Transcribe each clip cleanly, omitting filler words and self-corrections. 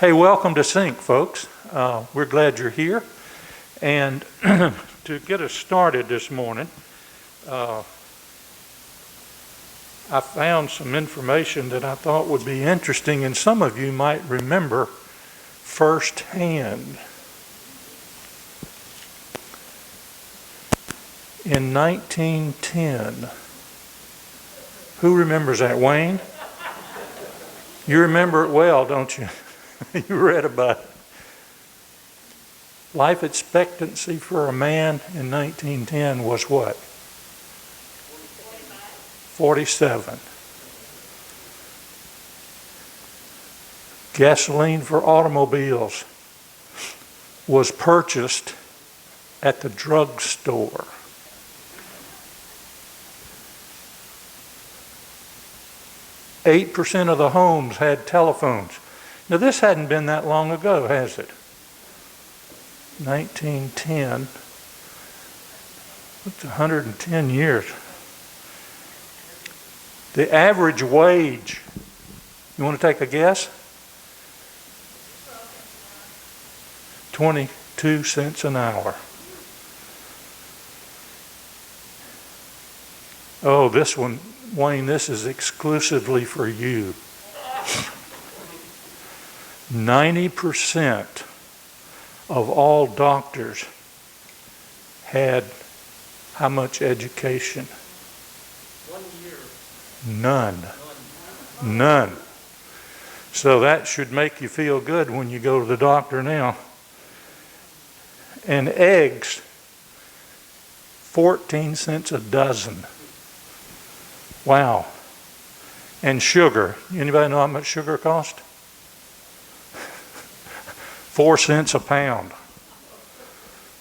Hey, welcome to CINC, folks. We're glad you're here. And to get us started this morning, I found some information that I thought would be interesting, and some of you might remember firsthand. In 1910, who remembers that? Wayne? You remember it well, don't you? You read about it. Life expectancy for a man in 1910 was what? 47. Gasoline for automobiles was purchased at the drugstore. %8 of the homes had telephones. Now, this hadn't been that long ago, has it? 1910. That's 110 years. The average wage, you want to take a guess? 22 cents an hour. Oh, this one, Wayne, this is exclusively for you. 90% of all doctors had how much education? 1 year. None. So that should make you feel good when you go to the doctor now. And eggs, 14 cents a dozen. Wow. And sugar. Anybody know how much sugar cost? 4 cents a pound.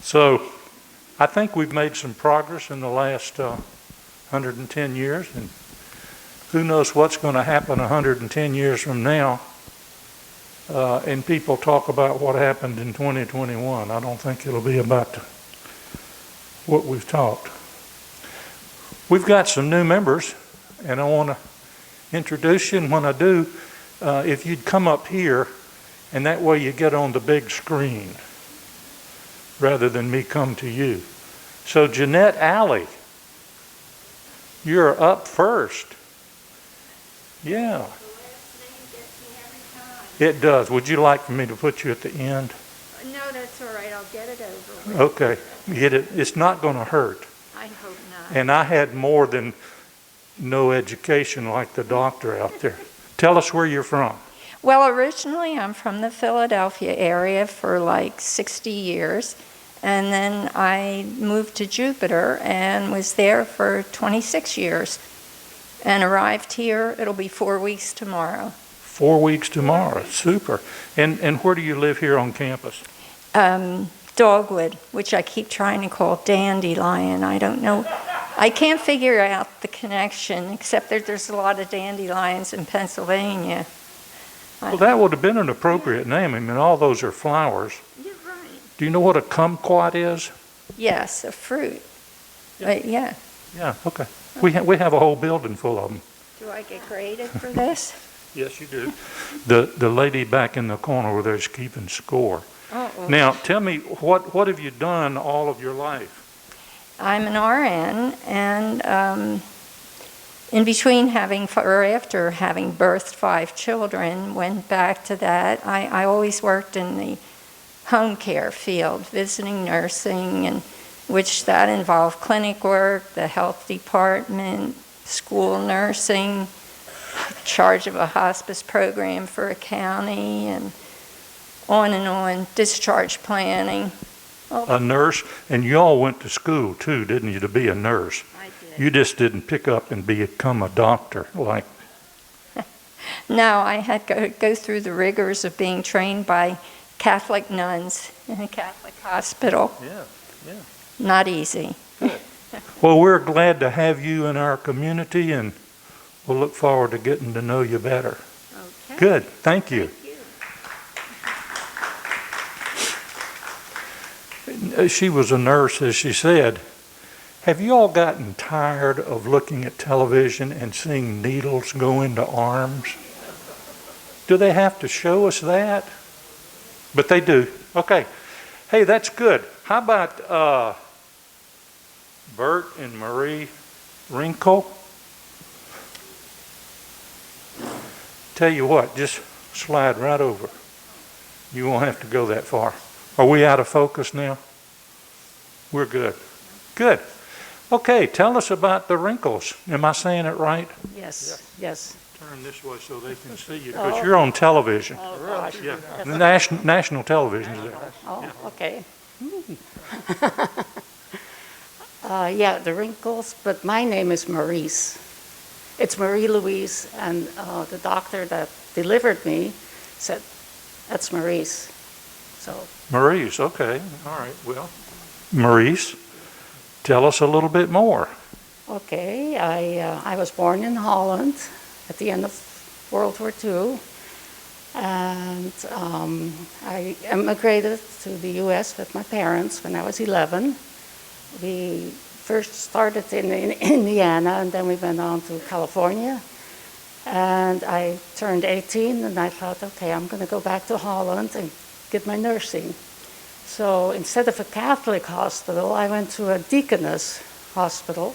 So I think we've made some progress in the last 110 years, and who knows what's going to happen 110 years from now. And people talk about what happened in 2021. I don't think it'll be about what we've talked. We've got some new members, and I want to introduce you. And when I do, if you'd come up here, and that way you get on the big screen rather than me come to you. So Jeanette Alley, you're up first. Yeah. It does. Would you like for me to put you at the end? No, that's all right. I'll get it over with. Okay. Get it. It's not going to hurt. I hope not. And I had more than no education like the doctor out there. Tell us where you're from. Well, originally I'm from the Philadelphia area for like 60 years, and then I moved to Jupiter and was there for 26 years and arrived here. It'll be 4 weeks tomorrow. 4 weeks tomorrow. Super. And where do you live here on campus? Dogwood, which I keep trying to call Dandelion. I don't know. I can't figure out the connection, except that there's a lot of dandelions in Pennsylvania. Well, that would have been an appropriate name. I mean, all those are flowers. You're right. Do you know what a kumquat is? Yes, a fruit. Yeah. Yeah, okay. We have a whole building full of them. Do I get graded for this? Yes, you do. The lady back in the corner over there is keeping score. Uh-oh. Now, tell me, what have you done all of your life? I'm an RN, and in between after having birthed 5 children, went back to that. I always worked in the home care field, visiting nursing, and which that involved clinic work, the health department, school nursing, charge of a hospice program for a county, and on, discharge planning. A nurse, and you all went to school too, didn't you, to be a nurse? I did. You just didn't pick up and become a doctor like. No, I had to go through the rigors of being trained by Catholic nuns in a Catholic hospital. Yeah. Not easy. Well, we're glad to have you in our community, and we'll look forward to getting to know you better. Okay. Good. Thank you. She was a nurse, as she said. Have you all gotten tired of looking at television and seeing needles go into arms? Do they have to show us that? But they do. Okay. Hey, that's good. How about Bert and Marie Wrinkle? Tell you what, just slide right over. You won't have to go that far. Are we out of focus now? We're good. Good. Okay, tell us about the Wrinkles. Am I saying it right? Yes, yes. Turn this way so they can see you, because you're on television. Oh, gosh. Yeah, the national television is there. Oh, okay. Yeah, the Wrinkles, but my name is Maurice. It's Marie Louise, and the doctor that delivered me said, that's Maurice. So, Maurice, okay, all right, well, Maurice, tell us a little bit more. okay, I was born in Holland at the end of World War II, and I immigrated to the U.S. with my parents when I was 11. We first started in Indiana, and then we went on to California. And I turned 18, and I thought, okay, I'm going to go back to Holland and get my nursing. So instead of a Catholic hospital, I went to a deaconess hospital,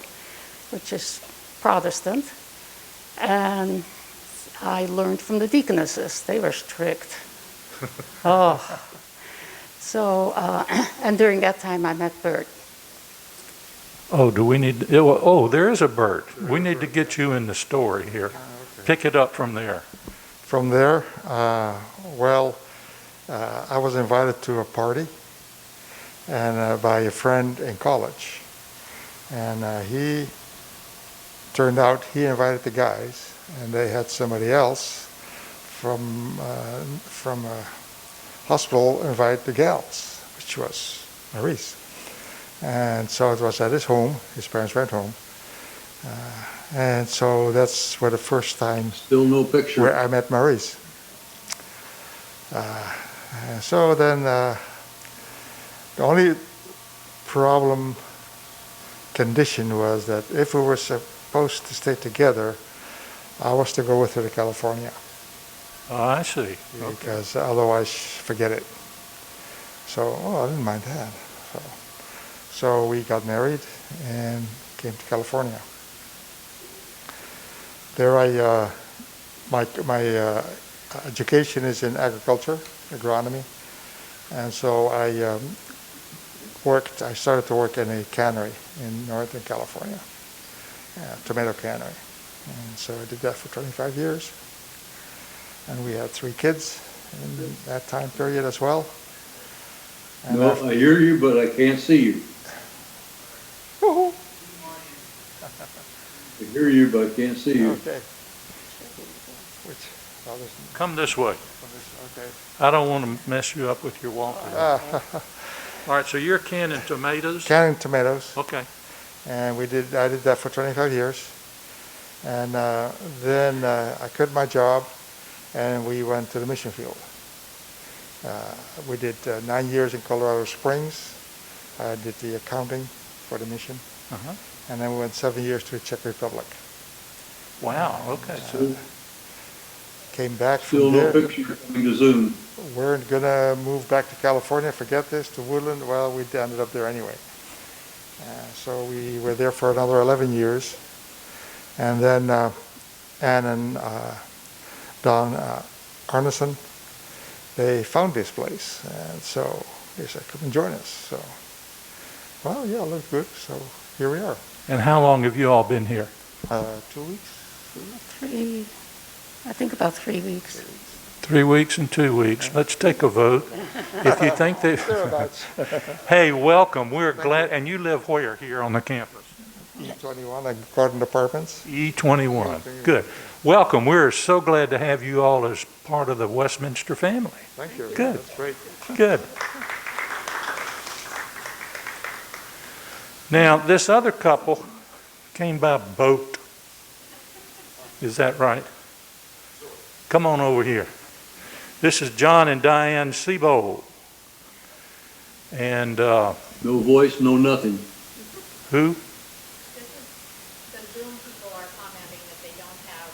which is Protestant. And I learned from the deaconesses. They were strict. Oh. So, and during that time, I met Bert. Oh, do we need, oh, there is a Bert. We need to get you in the story here. Pick it up from there. From there, I was invited to a party and by a friend in college. And he invited the guys, and they had somebody else from a hospital invite the gals, which was Maurice. And so it was at his home. His parents went home. And so that's where the first time Still no picture. where I met Maurice. So then the only condition was that if we were supposed to stay together, I was to go with her to California. Oh, I see. Because otherwise, forget it. So, I didn't mind that. So we got married and came to California. There my education is in agriculture, agronomy, and so I started to work in a cannery in Northern California, tomato cannery. And so I did that for 25 years. And we had 3 kids in that time period as well. And No, I hear you, but I can't see you. I hear you, but I can't see you. Okay. Come this way. Okay. I don't want to mess you up with your walker. All right, so you're canning tomatoes? Canning tomatoes. Okay. And I did that for 25 years. And then I quit my job and we went to the mission field. We did 9 years in Colorado Springs. I did the accounting for the mission. Uh-huh. And then we went 7 years to the Czech Republic. Wow, okay. Came back Still from no there. picture coming to Zoom. We're gonna move back to California, forget this, to Woodland. Well, we ended up there anyway. So we were there for another 11 years. And then Ann and Don Arneson, they found this place. And so they said, come and join us. So, well, yeah, it looked good. So here we are. And how long have you all been here? 2 weeks. I think about 3 weeks. 3 weeks and 2 weeks. Let's take a vote. If you think that, hey, welcome. We're glad. And you live where here on the campus? E21, like Garden Apartments. E21. Good. Welcome. We're so glad to have you all as part of the Westminster family. Thank you. Good. That's great. Good. Now, this other couple came by boat. Is that right? Come on over here. This is John and Diane Seabold. And No voice, no nothing. who? The Zoom people are commenting that they don't have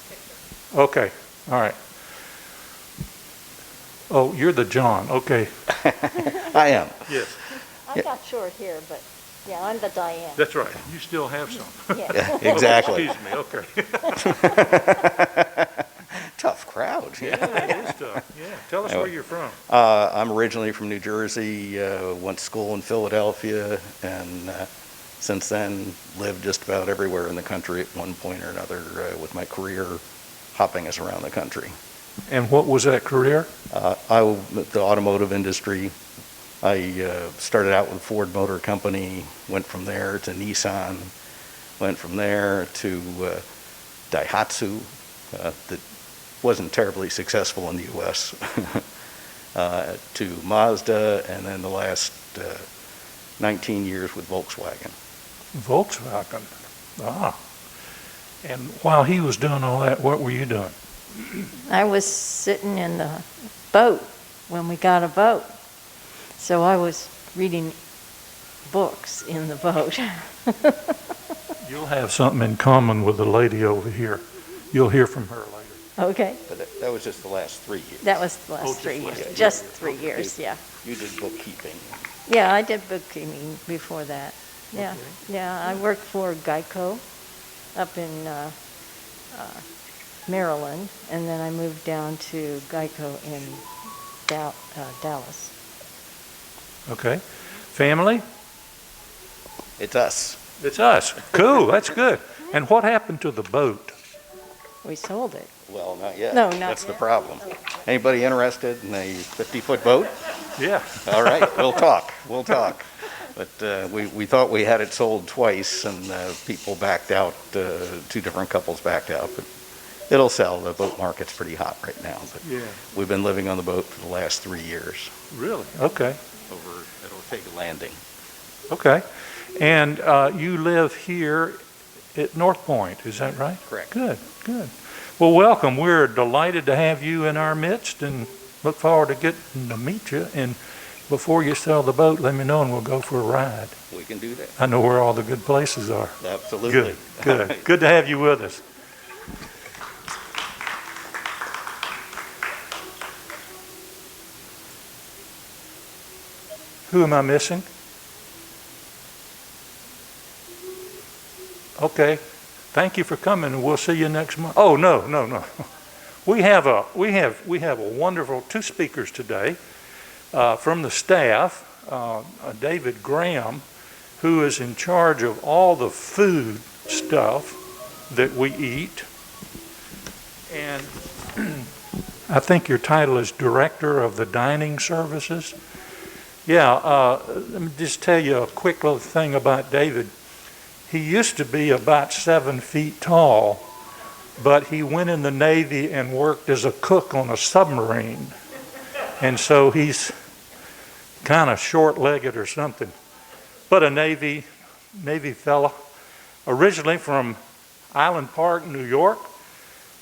pictures. Okay, all right. Oh, you're the John, okay. I am. Yes, I got short hair, but yeah, I'm the Diane. that's right. You still have some. Yeah. Yeah, exactly. Excuse me, okay. Tough crowd. Yeah, it is tough. Yeah, tell us where you're from. I'm originally from New Jersey, went to school in Philadelphia, and since then lived just about everywhere in the country at one point or another with my career hopping us around the country. And what was that career? The automotive industry. I started out with Ford Motor Company, went from there to Nissan, went from there to Daihatsu, that wasn't terribly successful in the U.S., to Mazda, and then the last 19 years with Volkswagen. Volkswagen. Ah. And while he was doing all that, what were you doing? I was sitting in the boat when we got a boat. So I was reading books in the boat. You'll have something in common with the lady over here. You'll hear from her later. Okay, But that was just the last 3 years. that was the Oh, last just 3 last years, year. just 3 years, yeah. You did bookkeeping. Yeah, I did bookkeeping before that. Yeah, Okay. yeah, I worked for Geico up in Maryland, and then I moved down to Geico in Dallas. Okay. Family? It's us. It's us. Cool, that's good. And what happened to the boat? We sold it. Well, not yet. No, not That's the yet. problem. Anybody interested in a 50-foot boat? Yeah. All right, we'll talk. We'll talk. But we thought we had it sold twice, and people backed out. 2 different couples backed out. But it'll sell. The boat market's pretty hot right now. But Yeah. we've been living on the boat for the last 3 years. Really? Okay. Over at Ortega Landing. Okay. And you live here at North Point, is that right? Correct. Good, good. Well, welcome. We're delighted to have you in our midst and look forward to getting to meet you. And before you sell the boat, let me know and we'll go for a ride. We can do that. I know where all the good places are. Absolutely. Good, good. Good to have you with us. Who am I missing? Okay. Thank you for coming, and we'll see you next month. Oh, no. We have a wonderful 2 speakers today from the staff. David Graham, who is in charge of all the food stuff that we eat. And I think your title is Director of the Dining Services. Yeah, let me just tell you a quick little thing about David. He used to be about 7 feet tall, but he went in the Navy and worked as a cook on a submarine. And so he's kind of short-legged or something. But a Navy fella, originally from Island Park, New York,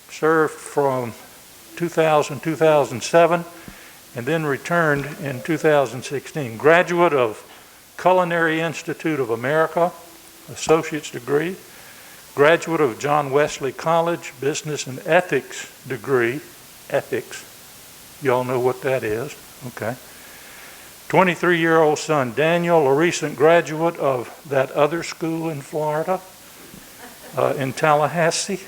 served from 2000, 2007, and then returned in 2016. Graduate of Culinary Institute of America, associate's degree, graduate of John Wesley College, business and ethics degree, ethics. Y'all know what that is, okay. 23-year-old son Daniel, a recent graduate of that other school in Florida, in Tallahassee,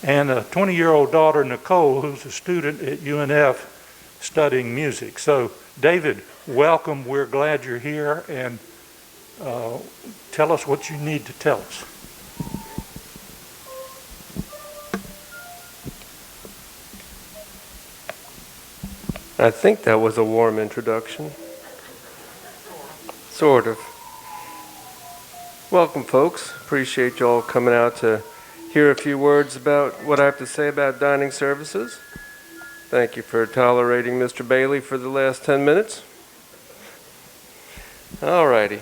and a 20-year-old daughter Nicole, who's a student at UNF studying music. So David, welcome, we're glad you're here, and tell us what you need to tell us. I think that was a warm introduction. Sort of. Welcome, folks. Appreciate you all coming out to hear a few words about what I have to say about dining services. Thank you for tolerating Mr. Bailey for the last 10 minutes. All righty.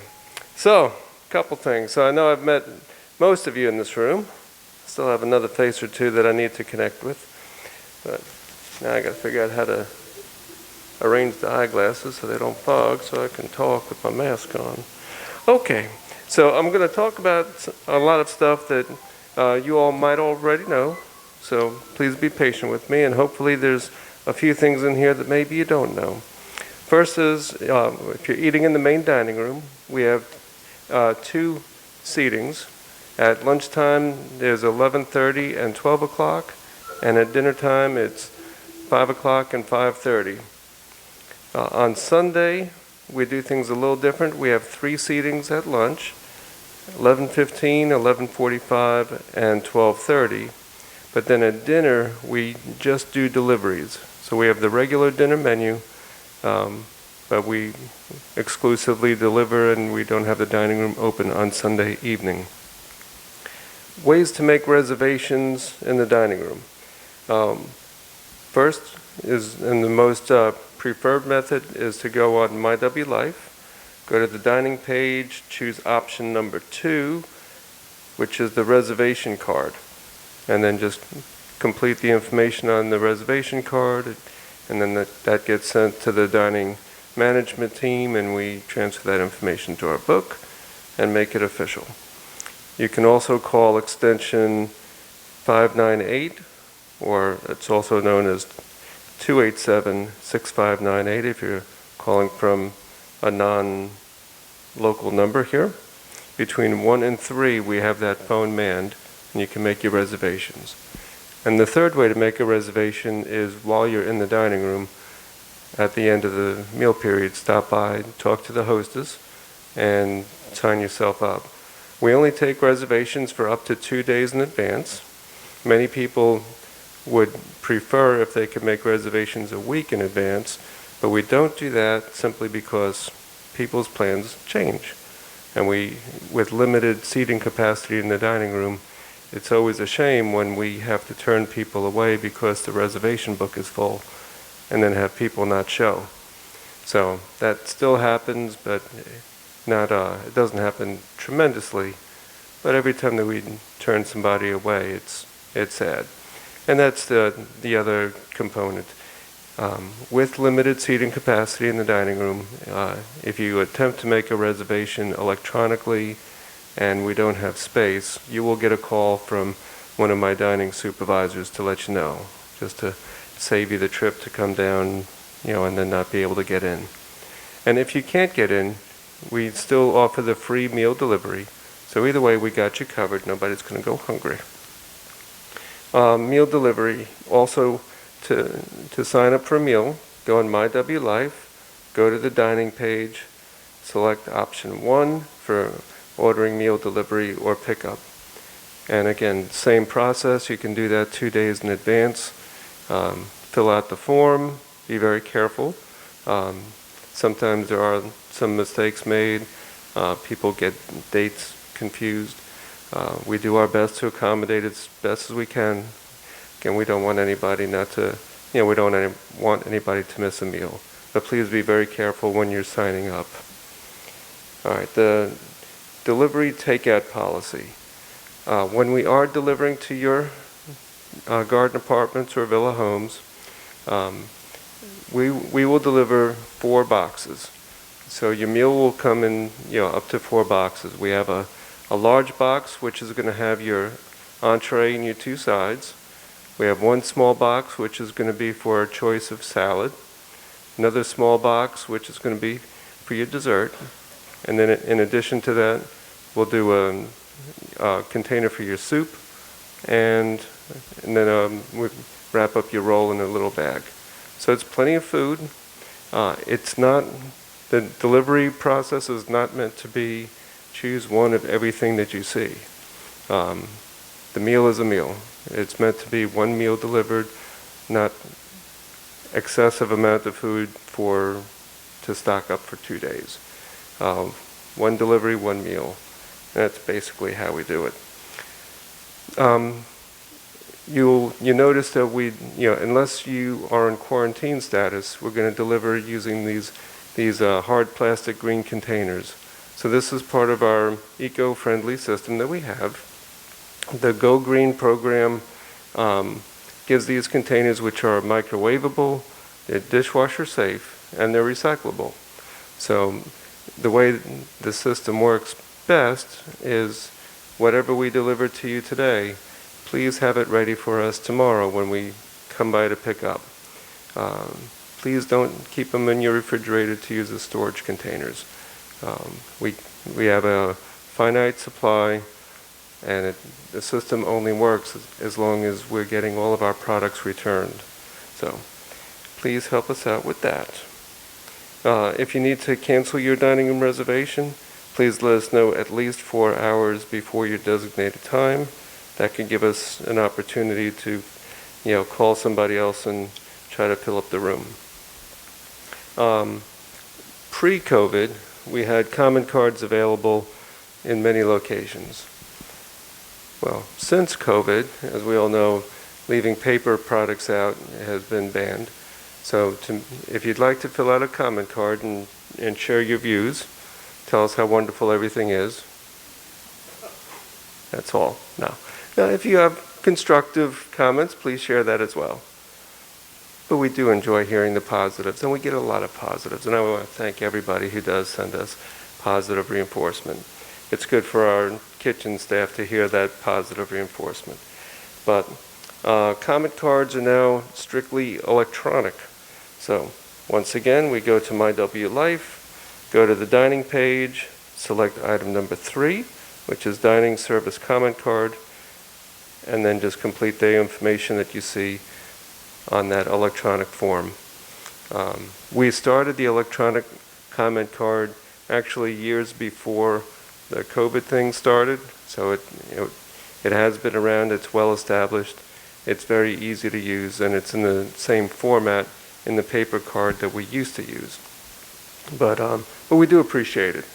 So, a couple things. So I know I've met most of you in this room. Still have another face or two that I need to connect with. But now I got to figure out how to arrange the eyeglasses so they don't fog so I can talk with my mask on. Okay, so I'm going to talk about a lot of stuff that you all might already know. So please be patient with me, and hopefully there's a few things in here that maybe you don't know. First is, if you're eating in the main dining room, we have 2 seatings. At lunchtime, there's 11:30 and 12 o'clock, and at dinner time, it's 5 o'clock and 5:30. On Sunday, we do things a little different. We have 3 seatings at lunch, 11:15, 11:45, and 12:30. But then at dinner, we just do deliveries. So we have the regular dinner menu, but we exclusively deliver, and we don't have the dining room open on Sunday evening. Ways to make reservations in the dining room. First is, and the most preferred method, is to go on MyWLife, go to the dining page, choose option number 2, which is the reservation card, and then just complete the information on the reservation card, and then that gets sent to the dining management team, and we transfer that information to our book and make it official. You can also call extension 598, or it's also known as 287-6598 if you're calling from a non-local number here. Between 1 and 3, we have that phone manned, and you can make your reservations. And the third way to make a reservation is while you're in the dining room, at the end of the meal period, stop by, talk to the hostess, and sign yourself up. We only take reservations for up to 2 days in advance. Many people would prefer if they could make reservations a week in advance, but we don't do that simply because people's plans change. And with limited seating capacity in the dining room, it's always a shame when we have to turn people away because the reservation book is full, and then have people not show. So that still happens, but it doesn't happen tremendously. But every time that we turn somebody away, it's sad. And that's the other component. With limited seating capacity in the dining room, if you attempt to make a reservation electronically and we don't have space, you will get a call from one of my dining supervisors to let you know, just to save you the trip to come down, and then not be able to get in. And if you can't get in, we still offer the free meal delivery. So either way, we got you covered. Nobody's going to go hungry. Meal delivery. Also, to sign up for a meal, go on MyWLife, go to the dining page, select option 1 for ordering meal delivery or pickup. And again, same process. You can do that 2 days in advance. Fill out the form. Be very careful. Sometimes there are some mistakes made. People get dates confused. We do our best to accommodate as best as we can. Again, we don't want anybody want anybody to miss a meal. But please be very careful when you're signing up. All right, the delivery takeout policy. When we are delivering to your garden apartments or villa homes, we will deliver 4 boxes. So your meal will come in, up to 4 boxes. We have a large box, which is going to have your entree and your 2 sides. We have 1 small box, which is going to be for a choice of salad. Another small box, which is going to be for your dessert. And then in addition to that, we'll do a container for your soup, and then we wrap up your roll in a little bag. So it's plenty of food. The delivery process is not meant to be choose one of everything that you see. The meal is a meal. It's meant to be 1 meal delivered, not excessive amount of food to stock up for 2 days. 1 delivery, 1 meal. That's basically how we do it. You notice that unless you are in quarantine status, we're going to deliver using these hard plastic green containers. So this is part of our eco-friendly system that we have. The Go Green program gives these containers, which are microwavable, they're dishwasher safe, and they're recyclable. So the way the system works best is whatever we deliver to you today, please have it ready for us tomorrow when we come by to pick up. Please don't keep them in your refrigerator to use as storage containers. We have a finite supply, and the system only works as long as we're getting all of our products returned. So please help us out with that. If you need to cancel your dining room reservation, please let us know at least 4 hours before your designated time. That can give us an opportunity to, call somebody else and try to fill up the room. Pre-COVID, we had common cards available in many locations. Well, since COVID, as we all know, leaving paper products out has been banned. So if you'd like to fill out a comment card and share your views, tell us how wonderful everything is. That's all. No. Now, if you have constructive comments, please share that as well. But we do enjoy hearing the positives, and we get a lot of positives. And I want to thank everybody who does send us positive reinforcement. It's good for our kitchen staff to hear that positive reinforcement. But comment cards are now strictly electronic. So once again, we go to My W Life, go to the dining page, select item number 3, which is dining service comment card, and then just complete the information that you see on that electronic form. We started the electronic comment card actually years before the COVID thing started, so it has been around, it's well established, it's very easy to use, and it's in the same format in the paper card that we used to use. But we do appreciate it.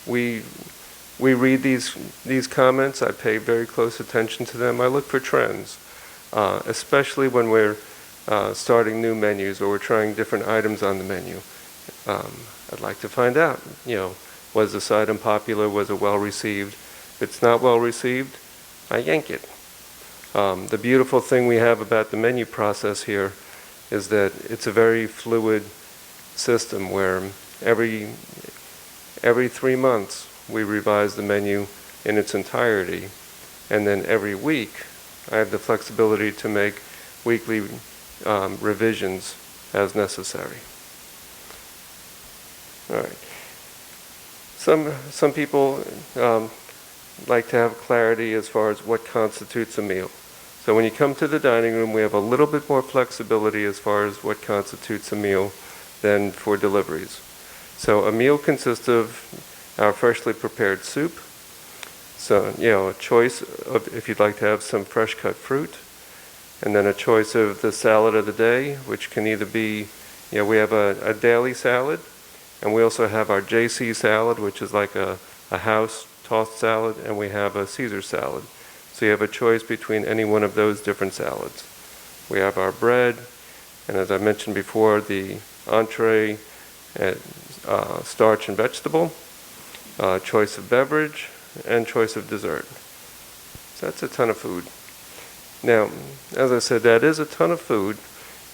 We read these comments. I pay very close attention to them. I look for trends, especially when we're starting new menus or we're trying different items on the menu. I'd like to find out, was this item popular? Was it well received? If it's not well received, I yank it. The beautiful thing we have about the menu process here is that it's a very fluid system where every 3 months we revise the menu in its entirety, and then every week I have the flexibility to make weekly revisions as necessary. All right. Some people like to have clarity as far as what constitutes a meal. So when you come to the dining room, we have a little bit more flexibility as far as what constitutes a meal than for deliveries. So a meal consists of our freshly prepared soup. So, a choice of if you'd like to have some fresh cut fruit, and then a choice of the salad of the day, which can either be, we have a daily salad, and we also have our JC salad, which is like a house tossed salad, and we have a Caesar salad. So you have a choice between any one of those different salads. We have our bread, and as I mentioned before, the entree, starch and vegetable, choice of beverage, and choice of dessert. So that's a ton of food. Now, as I said, that is a ton of food.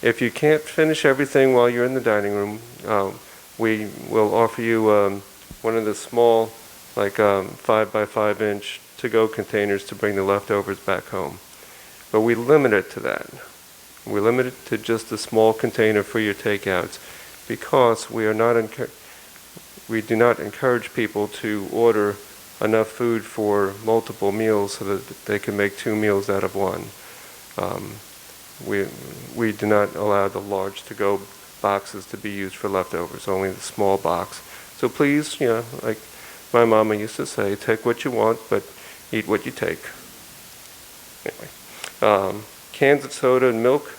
If you can't finish everything while you're in the dining room, we will offer you one of the small, 5 by 5 inch to-go containers to bring the leftovers back home. But we limit it to that. We limit it to just a small container for your takeouts because we do not encourage people to order enough food for multiple meals so that they can make 2 meals out of one. We do not allow the large to-go boxes to be used for leftovers, only the small box. So please, like my mama used to say, take what you want, but eat what you take. Anyway, cans of soda and milk,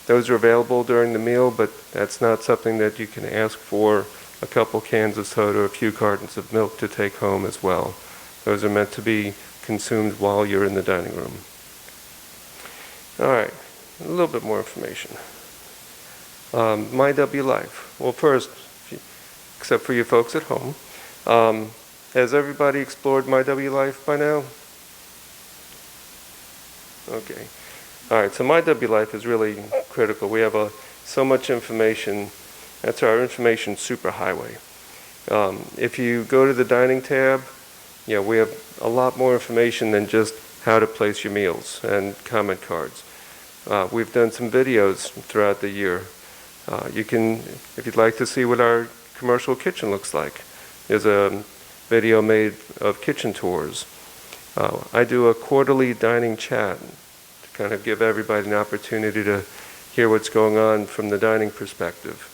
those are available during the meal, but that's not something that you can ask for a couple cans of soda, a few cartons of milk to take home as well. Those are meant to be consumed while you're in the dining room. All right, a little bit more information. My W Life. Well, first, except for you folks at home, has everybody explored My W Life by now? Okay. All right, so My W Life is really critical. We have so much information. That's our information superhighway. If you go to the dining tab, we have a lot more information than just how to place your meals and comment cards. We've done some videos throughout the year. You can, if you'd like to see what our commercial kitchen looks like, there's a video made of kitchen tours. I do a quarterly dining chat to kind of give everybody an opportunity to hear what's going on from the dining perspective.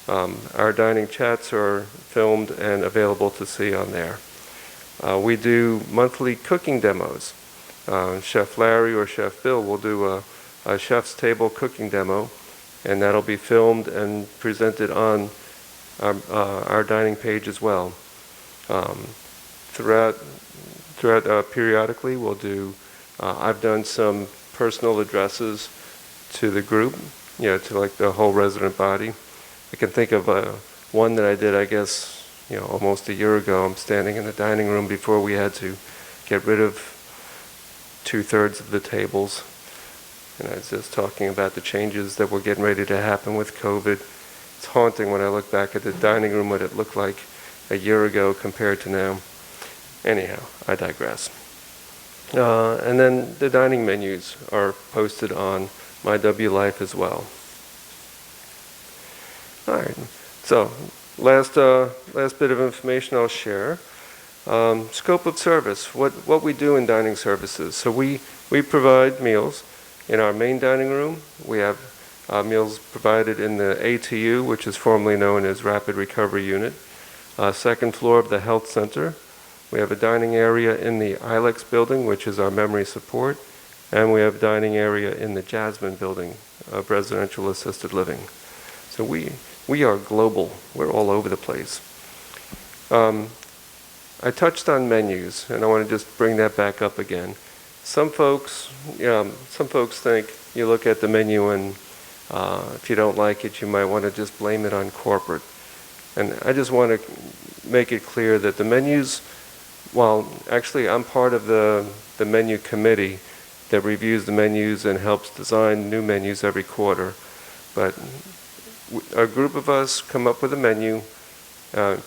Our dining chats are filmed and available to see on there. We do monthly cooking demos. Chef Larry or Chef Bill will do a chef's table cooking demo, and that'll be filmed and presented on our dining page as well. Periodically, we'll do, I've done some personal addresses to the group, to like the whole resident body. I can think of one that I did, I guess, almost a year ago. I'm standing in the dining room before we had to get rid of 2/3 of the tables. And I was just talking about the changes that were getting ready to happen with COVID. It's haunting when I look back at the dining room, what it looked like a year ago compared to now. Anyhow, I digress. And then the dining menus are posted on My W Life as well. All right, so last bit of information I'll share. Scope of service, what we do in dining services. So we provide meals in our main dining room. We have meals provided in the ATU, which is formerly known as Rapid Recovery Unit. Second floor of the health center. We have a dining area in the ILEX building, which is our memory support. And we have a dining area in the Jasmine building of residential assisted living. So we are global. We're all over the place. I touched on menus, and I want to just bring that back up again. Some folks think you look at the menu and if you don't like it, you might want to just blame it on corporate. And I just want to make it clear that the menus, well, actually I'm part of the menu committee that reviews the menus and helps design new menus every quarter. But a group of us come up with a menu,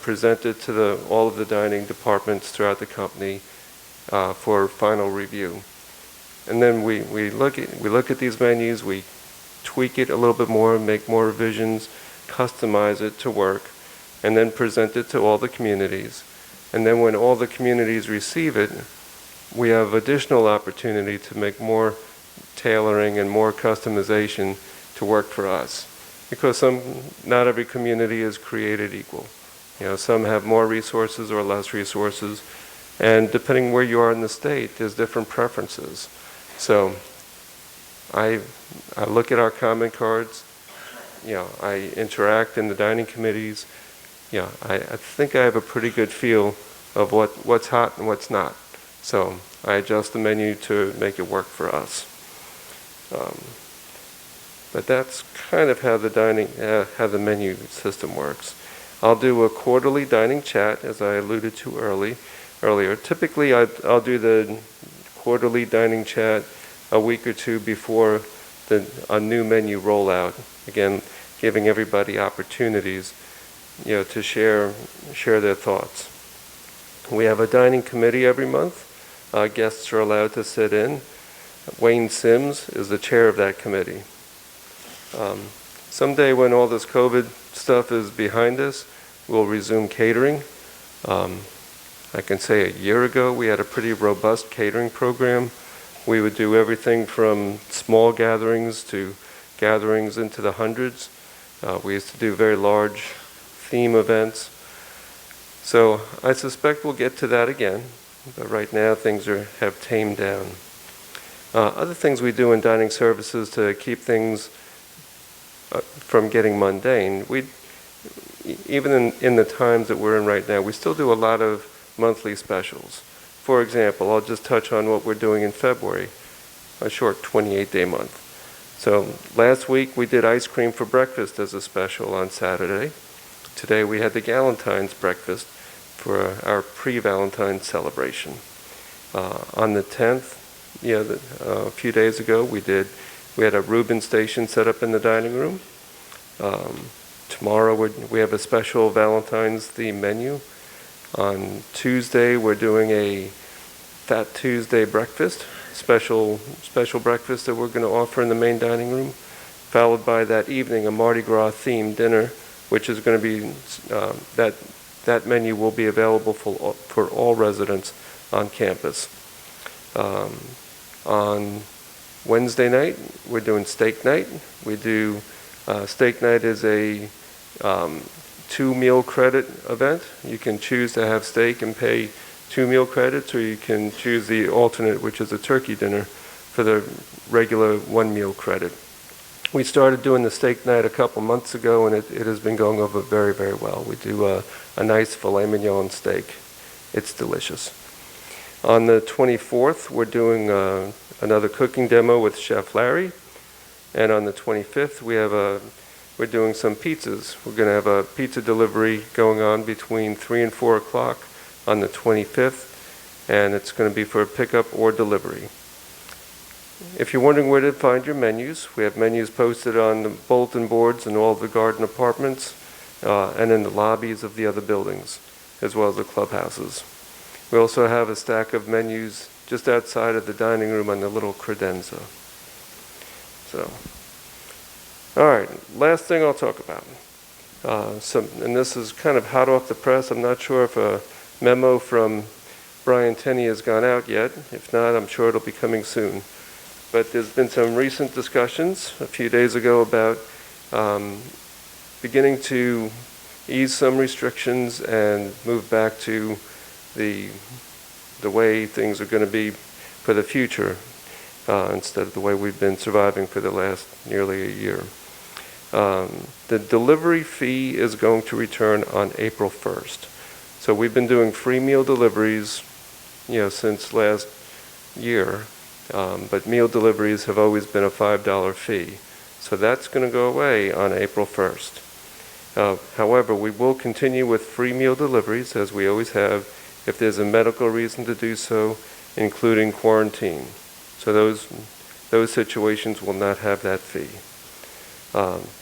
present it to all of the dining departments throughout the company for final review. And then we look at these menus, we tweak it a little bit more, make more revisions, customize it to work, and then present it to all the communities. And then when all the communities receive it, we have additional opportunity to make more tailoring and more customization to work for us. Because not every community is created equal. Some have more resources or less resources, and depending where you are in the state, there's different preferences. So I look at our comment cards, I interact in the dining committees. I think I have a pretty good feel of what's hot and what's not. So I adjust the menu to make it work for us. But that's kind of how how the menu system works. I'll do a quarterly dining chat, as I alluded to earlier. Typically, I'll do the quarterly dining chat a week or two before a new menu rollout. Again, giving everybody opportunities, to share their thoughts. We have a dining committee every month. Guests are allowed to sit in. Wayne Sims is the chair of that committee. Someday when all this COVID stuff is behind us, we'll resume catering. I can say a year ago we had a pretty robust catering program. We would do everything from small gatherings to gatherings into the hundreds. We used to do very large theme events. So I suspect we'll get to that again, but right now things have tamed down. Other things we do in dining services to keep things from getting mundane, even in the times that we're in right now, we still do a lot of monthly specials. For example, I'll just touch on what we're doing in February, a short 28-day month. So last week we did ice cream for breakfast as a special on Saturday. Today we had the Galentine's breakfast for our pre-Valentine's celebration. On the 10th, a few days ago, we had a Reuben station set up in the dining room. Tomorrow we have a special Valentine's theme menu. On Tuesday we're doing a Fat Tuesday breakfast, special breakfast that we're going to offer in the main dining room, followed by that evening a Mardi Gras themed dinner, which is going to be, that menu will be available for all residents on campus. On Wednesday night, we're doing steak night. We do, steak night is a 2 meal credit event. You can choose to have steak and pay 2 meal credits, or you can choose the alternate, which is a turkey dinner, for the regular 1 meal credit. We started doing the steak night a couple months ago, and it has been going over very, very well. We do a nice filet mignon steak. It's delicious. On the 24th, we're doing another cooking demo with Chef Larry. And on the 25th, we're doing some pizzas. We're going to have a pizza delivery going on between 3 and 4 o'clock on the 25th, and it's going to be for pickup or delivery. If you're wondering where to find your menus, we have menus posted on the bulletin boards in all of the garden apartments and in the lobbies of the other buildings, as well as the clubhouses. We also have a stack of menus just outside of the dining room on the little credenza. So, all right, last thing I'll talk about. And this is kind of hot off the press. I'm not sure if a memo from Brian Tenney has gone out yet. If not, I'm sure it'll be coming soon. But there's been some recent discussions a few days ago about beginning to ease some restrictions and move back to the way things are going to be for the future instead of the way we've been surviving for the last nearly a year. The delivery fee is going to return on April 1st. So we've been doing free meal deliveries, since last year. But meal deliveries have always been a $5 fee. So that's going to go away on April 1st. However, we will continue with free meal deliveries, as we always have, if there's a medical reason to do so, including quarantine. So those situations will not have that fee.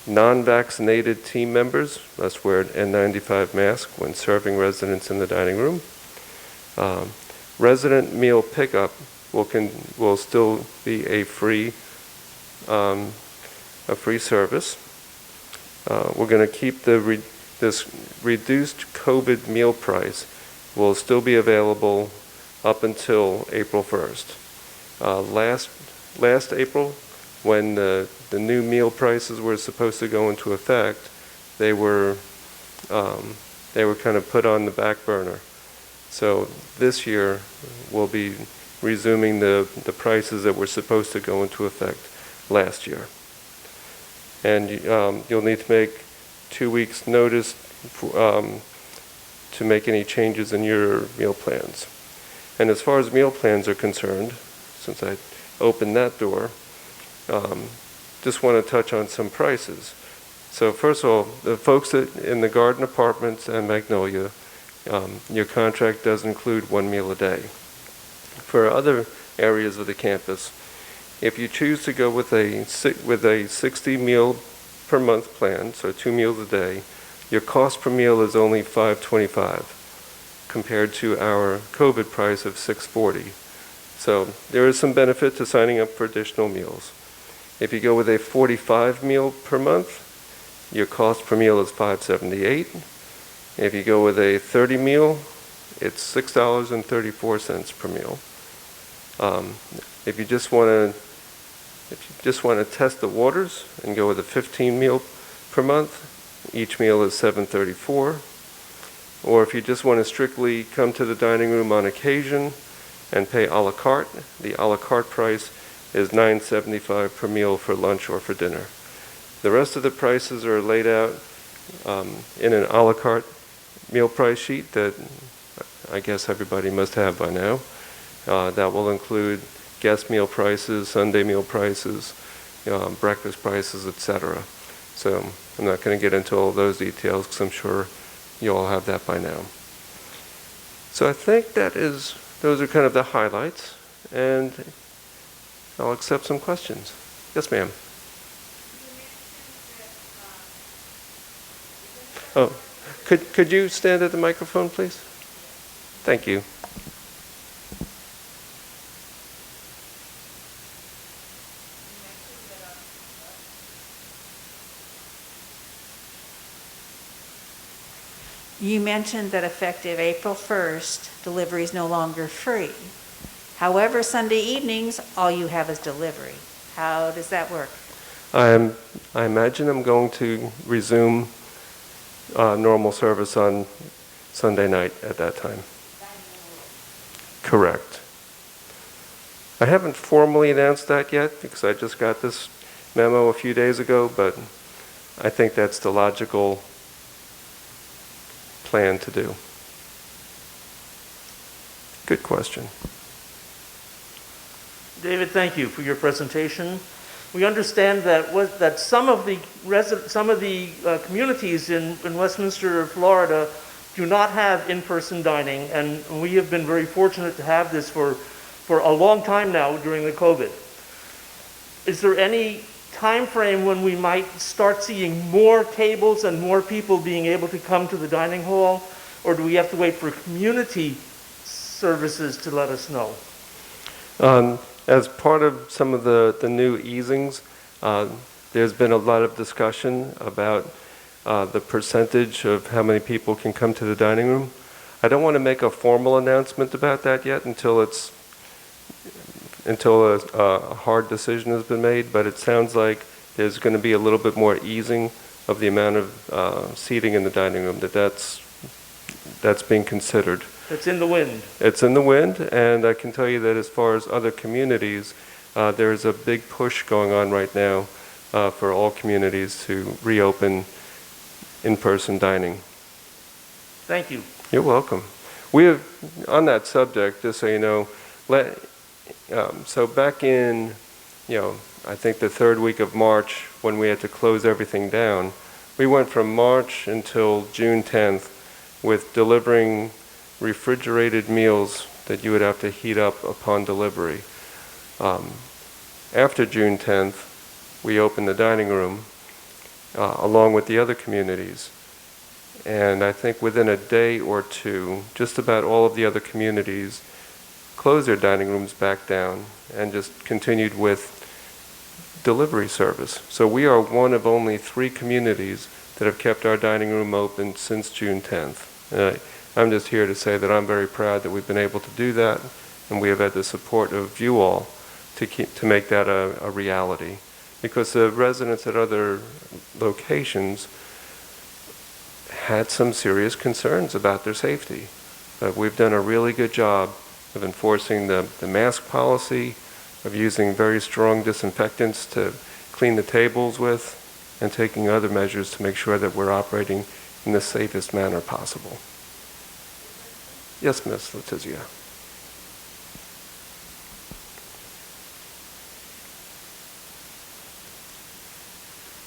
Non-vaccinated team members must wear an N95 mask when serving residents in the dining room. Resident meal pickup will still be a free service. We're going to keep this reduced COVID meal price will still be available up until April 1st. Last April, when the new meal prices were supposed to go into effect, they were kind of put on the back burner. So this year we'll be resuming the prices that were supposed to go into effect last year. And you'll need to make 2 weeks notice to make any changes in your meal plans. And as far as meal plans are concerned, since I opened that door, just want to touch on some prices. So first of all, the folks in the garden apartments and Magnolia, your contract does include 1 meal a day. For other areas of the campus, if you choose to go with a 60 meal per month plan, so 2 meals a day, your cost per meal is only $5.25 compared to our COVID price of $6.40. So there is some benefit to signing up for additional meals. If you go with a 45 meal per month, your cost per meal is $5.78. If you go with a 30 meal, it's $6.34 per meal. If you just want to test the waters and go with a 15 meal per month, each meal is $7.34. Or if you just want to strictly come to the dining room on occasion and pay a la carte, the a la carte price is $9.75 per meal for lunch or for dinner. The rest of the prices are laid out in an a la carte meal price sheet that I guess everybody must have by now. That will include guest meal prices, Sunday meal prices, breakfast prices, etc. So I'm not going to get into all those details because I'm sure you all have that by now. So I think those are kind of the highlights, and I'll accept some questions. Yes, ma'am. Oh, could you stand at the microphone, please? Thank you. You mentioned that effective April 1st, delivery is no longer free. However, Sunday evenings, all you have is delivery. How does that work? I imagine I'm going to resume normal service on Sunday night at that time. Correct. I haven't formally announced that yet because I just got this memo a few days ago, but I think that's the logical plan to do. Good question. David, thank you for your presentation. We understand that some of the communities in Westminster, Florida, do not have in-person dining, and we have been very fortunate to have this for a long time now during the COVID. Is there any time frame when we might start seeing more tables and more people being able to come to the dining hall, or do we have to wait for community services to let us know? As part of some of the new easings, there's been a lot of discussion about the percentage of how many people can come to the dining room. I don't want to make a formal announcement about that yet until a hard decision has been made, but it sounds like there's going to be a little bit more easing of the amount of seating in the dining room, that's being considered. It's in the wind. It's in the wind, and I can tell you that as far as other communities, there's a big push going on right now for all communities to reopen in-person dining. Thank you. You're welcome. We have, on that subject, just so you know, so back in, I think the third week of March, when we had to close everything down, we went from March until June 10th with delivering refrigerated meals that you would have to heat up upon delivery. After June 10th, we opened the dining room along with the other communities. And I think within a day or two, just about all of the other communities closed their dining rooms back down and just continued with delivery service. So we are one of only 3 communities that have kept our dining room open since June 10th. I'm just here to say that I'm very proud that we've been able to do that, and we have had the support of you all to make that a reality. Because the residents at other locations had some serious concerns about their safety. But we've done a really good job of enforcing the mask policy, of using very strong disinfectants to clean the tables with, and taking other measures to make sure that we're operating in the safest manner possible. Yes, Ms. Letizia.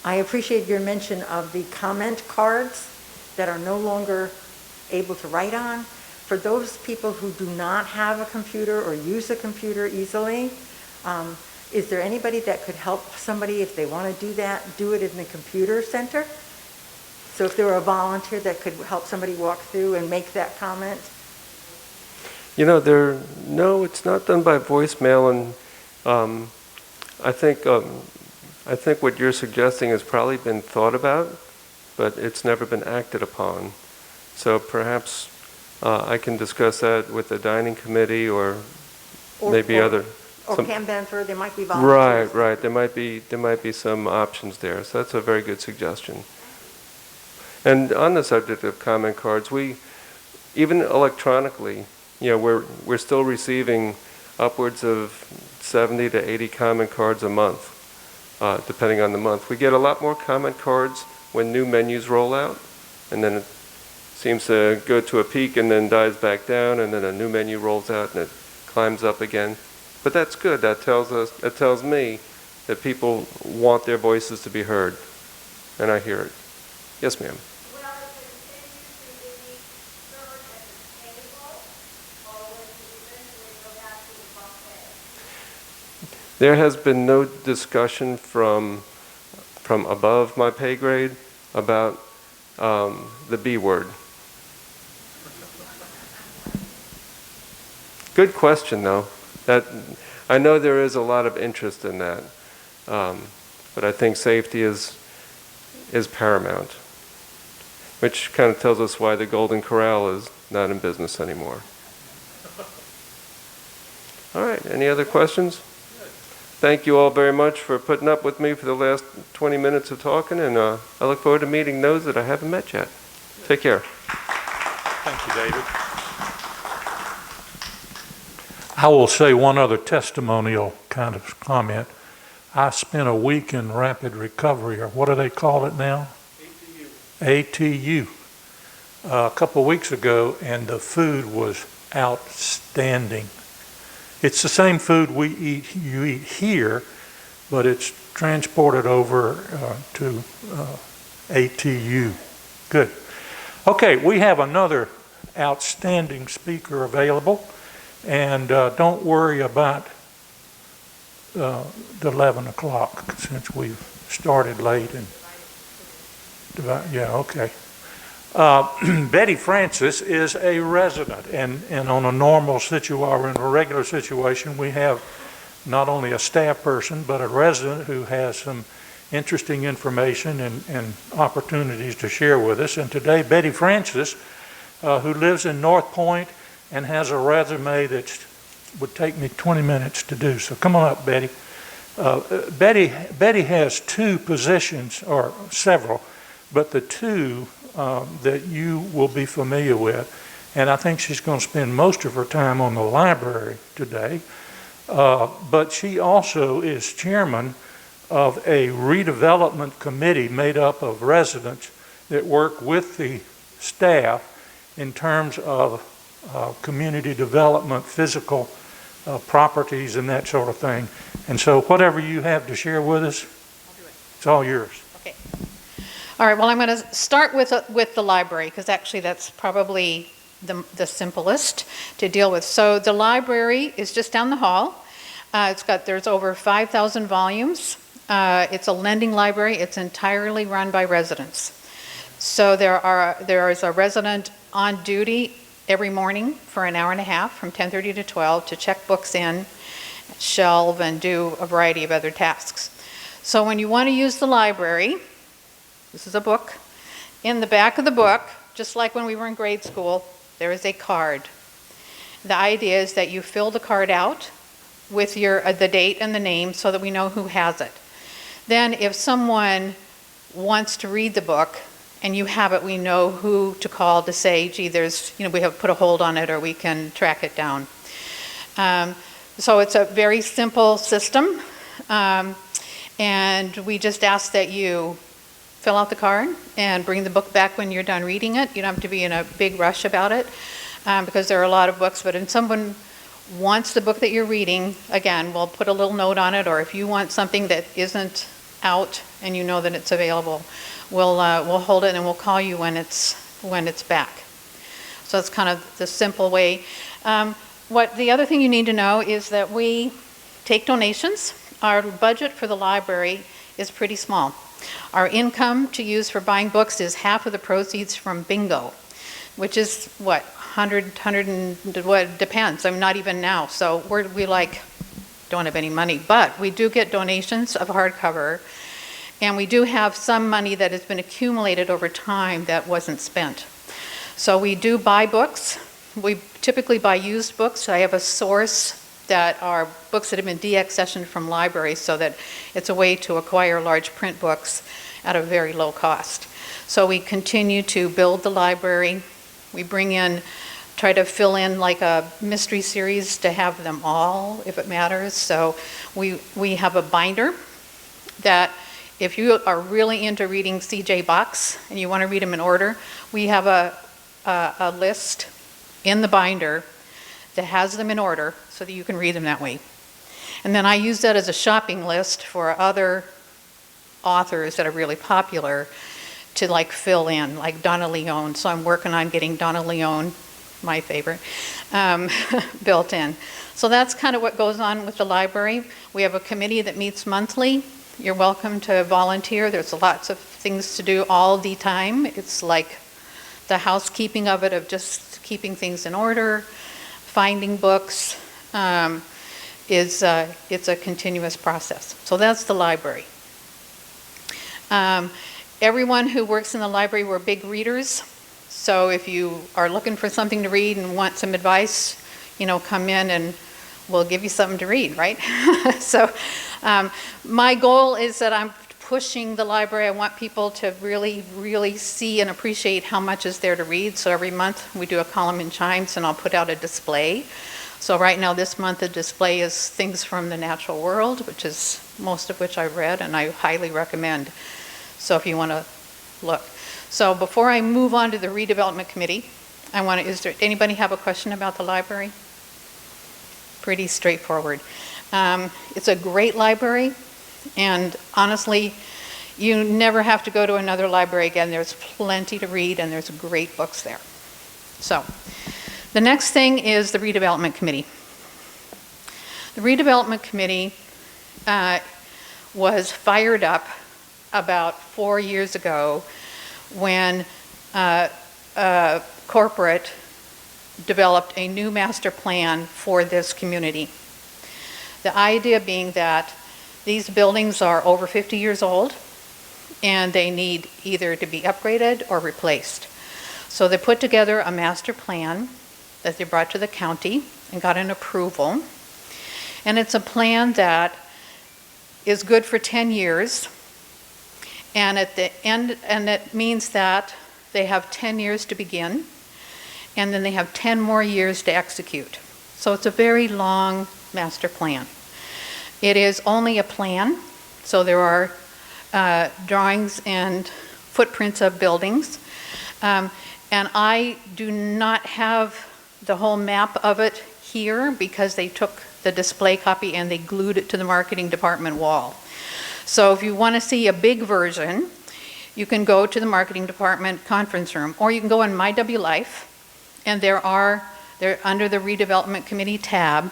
I appreciate your mention of the comment cards that are no longer able to write on. For those people who do not have a computer or use a computer easily, is there anybody that could help somebody if they want to do that, do it in the computer center? So if there were a volunteer that could help somebody walk through and make that comment? No, it's not done by voicemail, and I think what you're suggesting has probably been thought about, but it's never been acted upon. So perhaps I can discuss that with the dining committee or maybe other. Or Pam Benford, there might be volunteers. Right. There might be some options there. So that's a very good suggestion. And on the subject of comment cards, we, even electronically, we're still receiving upwards of 70 to 80 comment cards a month, depending on the month. We get a lot more comment cards when new menus roll out, and then it seems to go to a peak and then dies back down, and then a new menu rolls out and it climbs up again. But that's good. That tells me that people want their voices to be heard, and I hear it. Yes, ma'am. There has been no discussion from above my pay grade about the B word. Good question, though. I know there is a lot of interest in that, but I think safety is paramount. which kind of tells us why the Golden Corral is not in business anymore. All right, any other questions? Thank you all very much for putting up with me for the last 20 minutes of talking, and I look forward to meeting those that I haven't met yet. Take care. Thank you, David. I will say one other testimonial kind of comment. I spent a week in rapid recovery, or what do they call it now? ATU. A couple of weeks ago, and the food was outstanding. It's the same food you eat here, but it's transported over to ATU. Good. Okay, we have another outstanding speaker available, and don't worry about the 11 o'clock since we've started late. And yeah, okay. Betty Francis is a resident, and on a normal situation or in a regular situation, we have not only a staff person but a resident who has some interesting information and opportunities to share with us. And today, Betty Francis, who lives in North Point and has a resume that would take me 20 minutes to do. So come on up, Betty. Betty has two positions, or several, but the two that you will be familiar with, and I think she's going to spend most of her time on the library today, but she also is chairman of a redevelopment committee made up of residents that work with the staff in terms of community development, physical properties and that sort of thing. And so whatever you have to share with us, I'll do it. it's all yours. Okay. All right, well, I'm going to start with the library, because actually that's probably the simplest to deal with. So the library is just down the hall. There's over 5,000 volumes. It's a lending library. It's entirely run by residents. So there is a resident on duty every morning for an hour and a half from 10:30 to 12 to check books in, shelve, and do a variety of other tasks. So when you want to use the library, this is a book. In the back of the book, just like when we were in grade school, there is a card. The idea is that you fill the card out with the date and the name so that we know who has it. Then if someone wants to read the book and you have it, we know who to call to say, gee, we have put a hold on it, or we can track it down. So it's a very simple system. And we just ask that you fill out the card and bring the book back when you're done reading it. You don't have to be in a big rush about it, because there are a lot of books. But if someone wants the book that you're reading, again, we'll put a little note on it. Or if you want something that isn't out and you know that it's available, we'll hold it and we'll call you when it's back. So that's kind of the simple way. The other thing you need to know is that we take donations. Our budget for the library is pretty small. Our income to use for buying books is half of the proceeds from bingo, which is what, 100 and what, depends. I'm not even now. So we don't have any money, but we do get donations of hardcover, and we do have some money that has been accumulated over time that wasn't spent. So we do buy books. We typically buy used books. I have a source that are books that have been deaccessioned from libraries, so that it's a way to acquire large print books at a very low cost. So we continue to build the library. We try to fill in like a mystery series to have them all, if it matters. So we have a binder that if you are really into reading C.J. Box and you want to read them in order, we have a list in the binder that has them in order so that you can read them that way. And then I use that as a shopping list for other authors that are really popular to fill in, like Donna Leon. So I'm working on getting Donna Leon, my favorite, built in. So that's kind of what goes on with the library. We have a committee that meets monthly. You're welcome to volunteer. There's lots of things to do all the time. It's like the housekeeping of it, of just keeping things in order, finding books. It's a continuous process. So that's the library. Everyone who works in the library, we're big readers. So if you are looking for something to read and want some advice, come in and we'll give you something to read, right? So my goal is that I'm pushing the library. I want people to really, really see and appreciate how much is there to read. So every month we do a column in Chimes and I'll put out a display. So right now this month the display is things from the natural world, which is most of which I've read and I highly recommend. So if you want to look. So before I move on to the redevelopment committee, is there anybody have a question about the library? Pretty straightforward. It's a great library, and honestly, you never have to go to another library again. There's plenty to read, and there's great books there. So, the next thing is the redevelopment committee. The redevelopment committee was fired up about 4 years ago when corporate developed a new master plan for this community. The idea being that these buildings are over 50 years old and they need either to be upgraded or replaced. So they put together a master plan that they brought to the county and got an approval. And it's a plan that is good for 10 years. And at the end, and that means that they have 10 years to begin, and then they have 10 more years to execute. So it's a very long master plan. It is only a plan, so there are drawings and footprints of buildings. And I do not have the whole map of it here because they took the display copy and they glued it to the marketing department wall. So if you want to see a big version, you can go to the marketing department conference room, or you can go on My W Life, and they're under the redevelopment committee tab.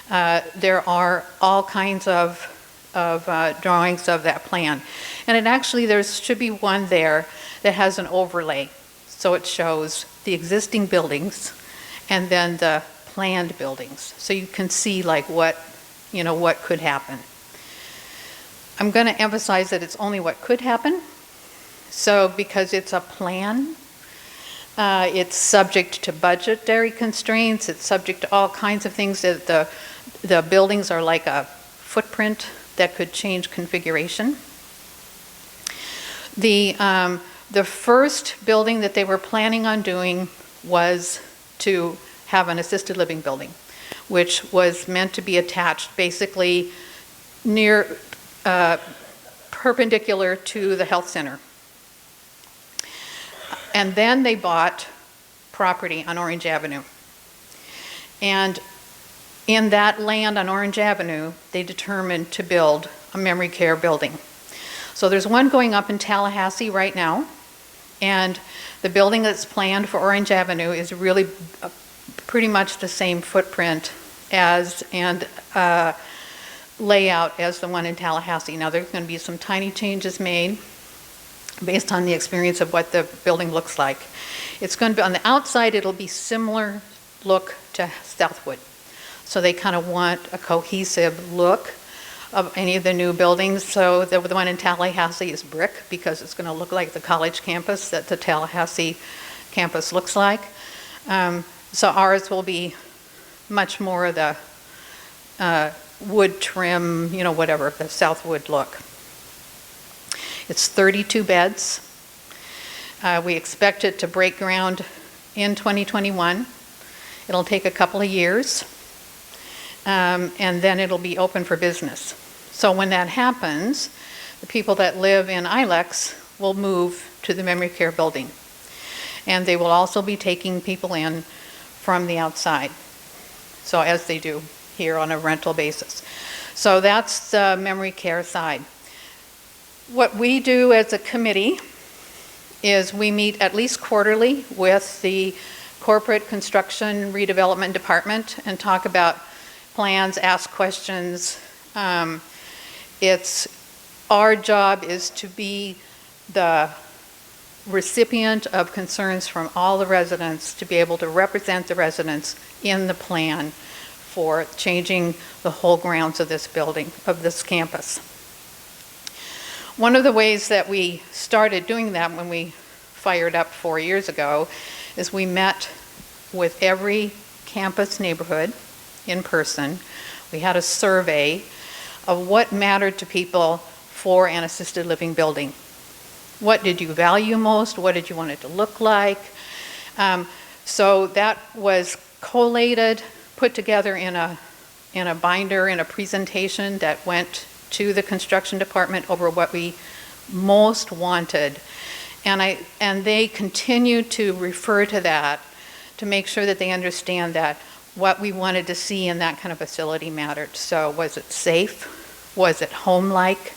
There are all kinds of drawings of that plan. And there should be one there that has an overlay. So it shows the existing buildings and then the planned buildings. So you can see like what could happen. I'm going to emphasize that it's only what could happen. So because it's a plan, it's subject to budgetary constraints, it's subject to all kinds of things. That the buildings are like a footprint that could change configuration. The first building that they were planning on doing was to have an assisted living building, which was meant to be attached basically perpendicular to the health center. And then they bought property on Orange Avenue. And in that land on Orange Avenue, they determined to build a memory care building. So there's one going up in Tallahassee right now, and the building that's planned for Orange Avenue is really pretty much the same footprint and layout as the one in Tallahassee. Now there's going to be some tiny changes made based on the experience of what the building looks like. It's going to be on the outside, it'll be similar look to Southwood. So they kind of want a cohesive look of any of the new buildings. So the one in Tallahassee is brick because it's going to look like the college campus that the Tallahassee campus looks like. So ours will be much more of the wood trim, whatever, the Southwood look. It's 32 beds. We expect it to break ground in 2021. It'll take a couple of years, and then it'll be open for business. So when that happens, the people that live in ILEX will move to the memory care building. And they will also be taking people in from the outside, so as they do here on a rental basis. So that's the memory care side. What we do as a committee is we meet at least quarterly with the corporate construction redevelopment department and talk about plans, ask questions. Our job is to be the recipient of concerns from all the residents, to be able to represent the residents in the plan for changing the whole grounds of this building, of this campus. One of the ways that we started doing that when we fired up 4 years ago is we met with every campus neighborhood in person. We had a survey of what mattered to people for an assisted living building. What did you value most? What did you want it to look like? So that was collated, put together in a binder, in a presentation that went to the construction department over what we most wanted. And they continue to refer to that to make sure that they understand that what we wanted to see in that kind of facility mattered. So was it safe? Was it home-like?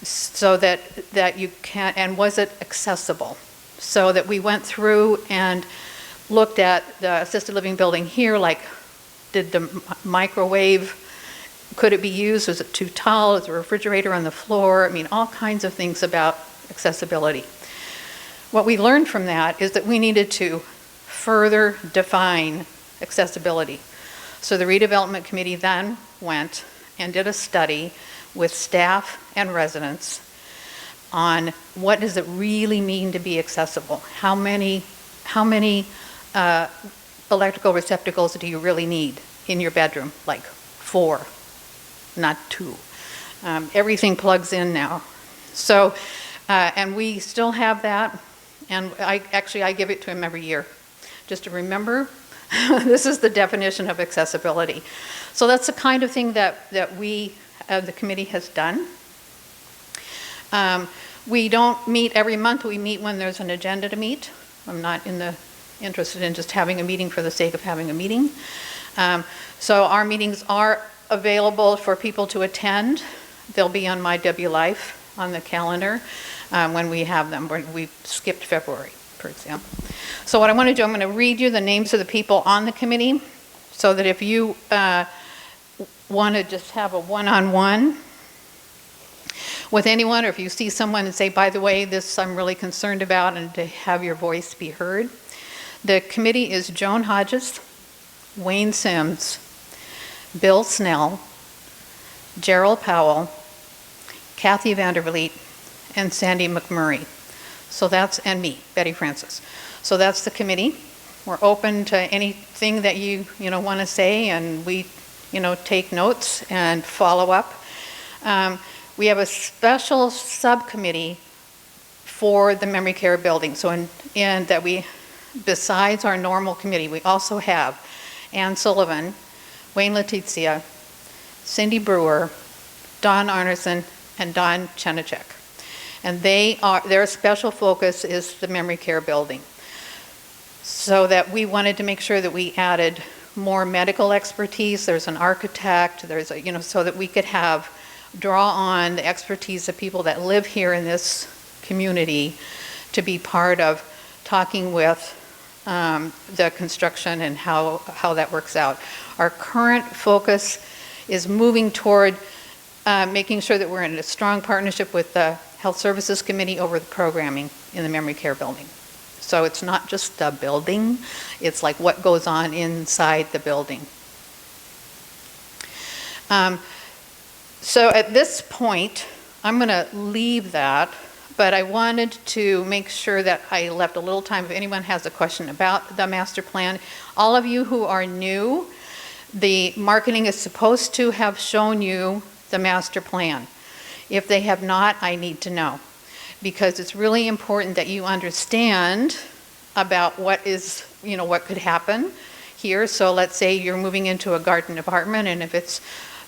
So that you can, and was it accessible? So that we went through and looked at the assisted living building here, like, did the microwave, could it be used? Was it too tall? Is the refrigerator on the floor? I mean, all kinds of things about accessibility. What we learned from that is that we needed to further define accessibility. So the Redevelopment Committee then went and did a study with staff and residents on what does it really mean to be accessible? How many electrical receptacles do you really need in your bedroom? Like 4, not 2. Everything plugs in now. So, and we still have that, and I give it to him every year, just to remember, this is the definition of accessibility. So that's the kind of thing that we, the committee has done. We don't meet every month, we meet when there's an agenda to meet. I'm not interested in just having a meeting for the sake of having a meeting. So our meetings are available for people to attend. They'll be on my W Life on the calendar when we have them. We skipped February, for example. So what I want to do, I'm going to read you the names of the people on the committee so that if you want to just have a one-on-one with anyone, or if you see someone and say, by the way, this I'm really concerned about, and to have your voice be heard. The committee is Joan Hodges, Wayne Sims, Bill Snell, Gerald Powell, Kathy Vandervliet, and Sandy McMurray. So that's, and me, Betty Francis. So that's the committee. We're open to anything that you want to say, and we take notes and follow up. We have a special subcommittee for the memory care building. So in that we, besides our normal committee, we also have Ann Sullivan, Wayne Letizia, Cindy Brewer, Don Arneson, and Don Chenacek. And their special focus is the memory care building. So that we wanted to make sure that we added more medical expertise. There's an architect, there's a, so that we could draw on the expertise of people that live here in this community to be part of talking with the construction and how that works out. Our current focus is moving toward making sure that we're in a strong partnership with the Health Services Committee over the programming in the memory care building. So it's not just the building, it's like what goes on inside the building. So at this point, I'm going to leave that, but I wanted to make sure that I left a little time if anyone has a question about the master plan. All of you who are new, the marketing is supposed to have shown you the master plan. If they have not, I need to know, because it's really important that you understand about what could happen here. So let's say you're moving into a garden apartment, and if it's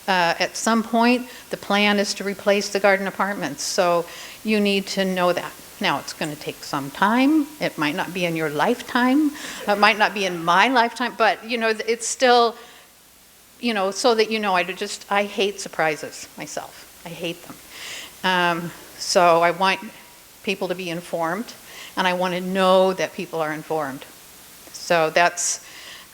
at some point, the plan is to replace the garden apartments. So you need to know that. Now, it's going to take some time. It might not be in your lifetime. It might not be in my lifetime, but it's still, so that I hate surprises myself. I hate them. So I want people to be informed, and I want to know that people are informed. So that's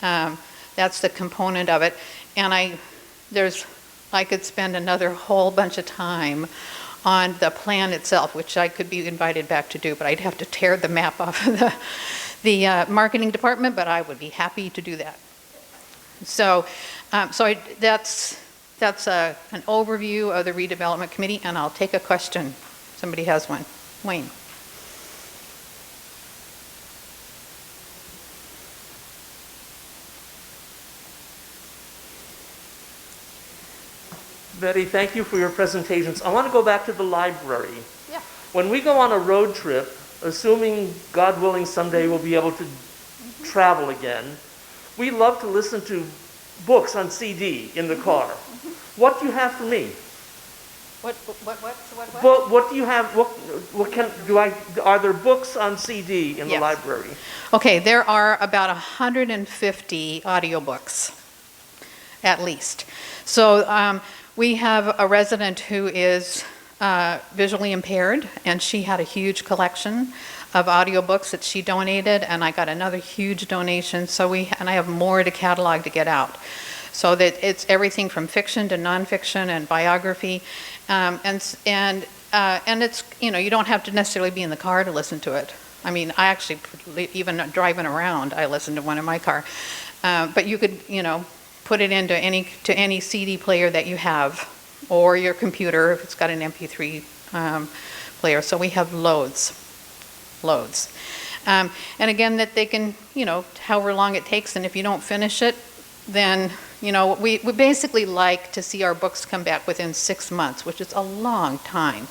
the component of it. And I could spend another whole bunch of time on the plan itself, which I could be invited back to do, but I'd have to tear the map off of the marketing department, but I would be happy to do that. So, that's that's an overview of the redevelopment committee, and I'll take a question. Somebody has one. Wayne. Betty, thank you for your presentations. I want to go back to the library. Yeah. When we go on a road trip, assuming God willing someday we'll be able to travel again, we love to listen to books on CD in the car. What do you have for me? What? What do you have? Are there books on CD in the Yes. library? Okay, there are about 150 audiobooks, at least. So we have a resident who is visually impaired, and she had a huge collection of audiobooks that she donated, and I got another huge donation. And I have more to catalog to get out. So that it's everything from fiction to nonfiction and biography, and it's, you don't have to necessarily be in the car to listen to it. I mean, I actually, even driving around, I listen to one in my car. But you could, put it into any CD player that you have, or your computer if it's got an MP3 player. So we have loads. And again, that they can, however long it takes, and if you don't finish it, then, we basically like to see our books come back within 6 months, which is a long time.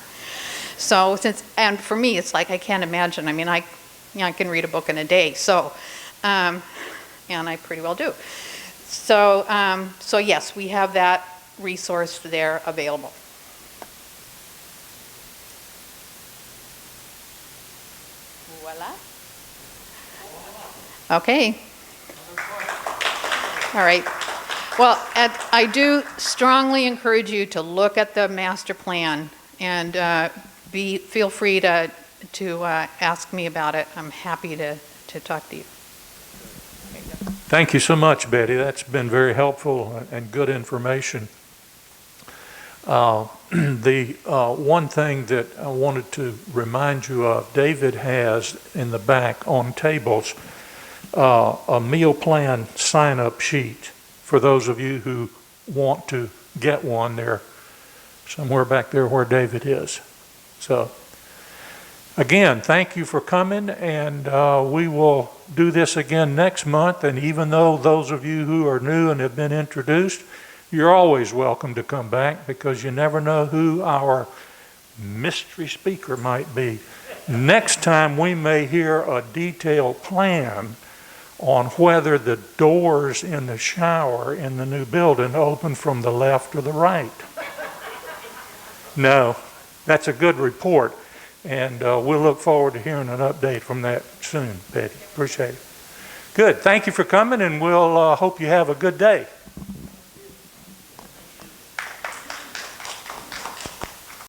So and for me, it's like, I can't imagine. I mean, I can read a book in a day, so, and I pretty well do. So, so yes, we have that resource there available. Voila. Okay. All right. Well, I do strongly encourage you to look at the master plan, and feel free to ask me about it. I'm happy to talk to you. Thank you so much, Betty. That's been very helpful and good information. The one thing that I wanted to remind you of, David has in the back on tables a meal plan sign-up sheet for those of you who want to get one. They're somewhere back there where David is. So again, thank you for coming, and we will do this again next month. And even though those of you who are new and have been introduced, you're always welcome to come back, because you never know who our mystery speaker might be. Next time we may hear a detailed plan on whether the doors in the shower in the new building open from the left or the right. No, that's a good report. And we'll look forward to hearing an update from that soon, Betty. Appreciate it. Good. Thank you for coming, and we'll hope you have a good day.